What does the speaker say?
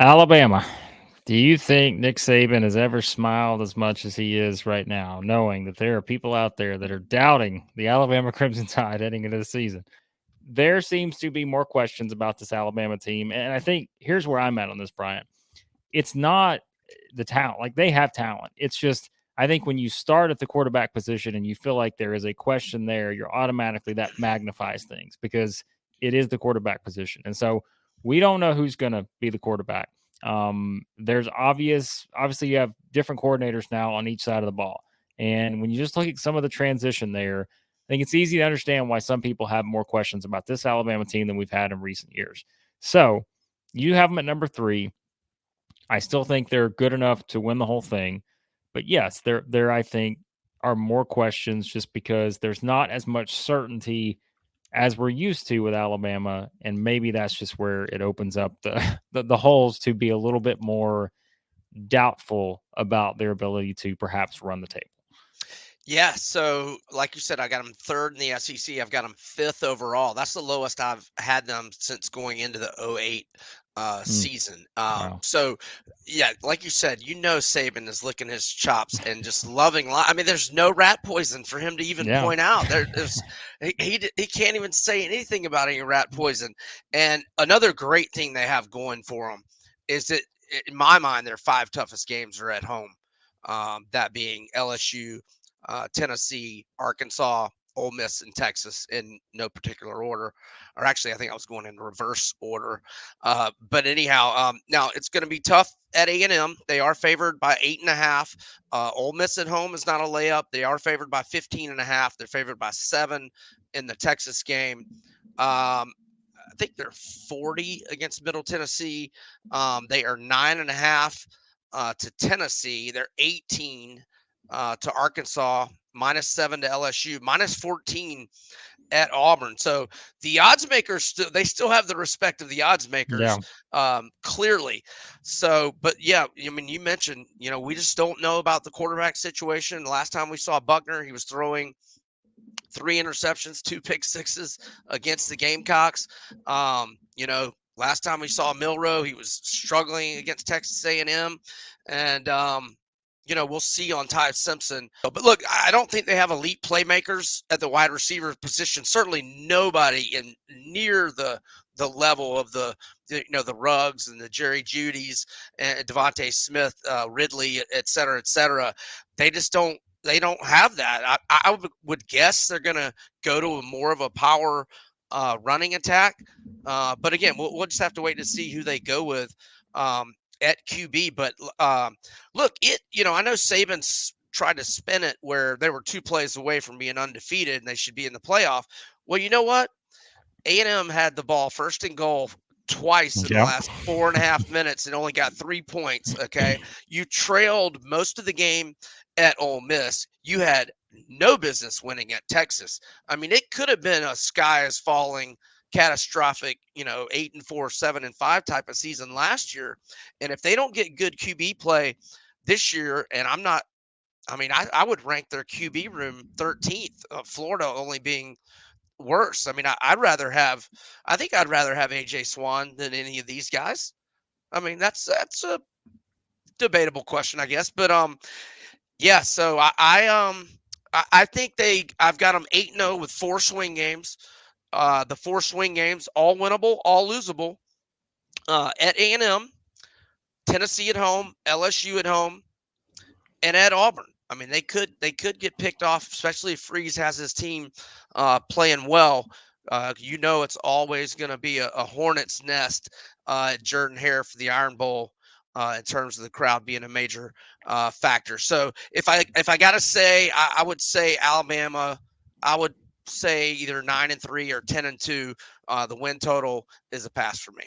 Alabama. Do you think Nick Saban has ever smiled as much as he is right now, knowing that there are people out there that are doubting the Alabama Crimson Tide heading into the season? There seems to be more questions about this Alabama team. And I think here's where I'm at on this, Brian. It's not the talent. Like, they have talent. It's just, I think when you start at the quarterback position and you feel like there is a question there, you're automatically that magnifies things because it is the quarterback position. And so we don't know who's going to be the quarterback. There's obviously you have different coordinators now on each side of the ball. And when you just look at some of the transition there, I think it's easy to understand why some people have more questions about this Alabama team than we've had in recent years. So you have them at number 3. I still think they're good enough to win the whole thing. But yes, there I think are more questions just because there's not as much certainty as we're used to with Alabama, and maybe that's just where it opens up the holes to be a little bit more doubtful about their ability to perhaps run the table. Yeah, so like you said, I got them third in the SEC. I've got them fifth overall. That's the lowest I've had them since going into the '08 Mm, season. wow. So, yeah, like you said, Saban is licking his chops and just loving life. I mean, there's no rat poison for him to even Yeah. point out. There's he can't even say anything about any rat poison. And another great thing they have going for them is that, in my mind, their 5 toughest games are at home. That being LSU, Tennessee, Arkansas, Ole Miss, and Texas in no particular order. Or actually, I think I was going in reverse order. But anyhow, now it's going to be tough at A&M. They are favored by 8.5. Ole Miss at home is not a layup. They are favored by 15.5. They're favored by 7 in the Texas game. I think they're 40 against Middle Tennessee. They are 9.5 to Tennessee. They're 18 to Arkansas, -7 to LSU, -14 at Auburn. So the odds makers they still have the respect of the odds makers, Yeah. clearly. So, but yeah, I mean, you mentioned, we just don't know about the quarterback situation. The last time we saw Buckner, he was throwing 3 interceptions, 2 pick sixes against the Gamecocks. Last time we saw Milrow, he was struggling against Texas A&M, and we'll see on Ty Simpson. But look, I don't think they have elite playmakers at the wide receiver position. Certainly nobody in near the level of the Ruggs and the Jerry Judys and Devontae Smith, Ridley, et cetera, et cetera. They just don't. They don't have that. I would guess they're going to go to more of a power running attack. But again, we'll just have to wait to see who they go with at QB. But look, I know Saban's tried to spin it where they were 2 plays away from being undefeated and they should be in the playoff. Well, you know what? A&M had the ball first and goal twice in the Yeah. last 4.5 minutes and only got 3 points. Okay. You trailed most of the game at Ole Miss. You had no business winning at Texas. I mean, it could have been a sky is falling catastrophic, 8-4, 7-5 type of season last year. And if they don't get good QB play this year, and I would rank their QB room 13th, Florida only being worse. I mean, I think I'd rather have AJ Swan than any of these guys. I mean, that's a debatable question, I guess. But yeah. So I think I've got them 8-0 with 4 swing games. The 4 swing games, all winnable, all losable. At A&M, Tennessee at home, LSU at home, and at Auburn. I mean, they could get picked off, especially if Freeze has his team playing well. It's always going to be a hornet's nest at Jordan Hare for the Iron Bowl in terms of the crowd being a major factor. So if I got to say, I would say Alabama. I would say either 9-3 or 10-2. The win total is a pass for me.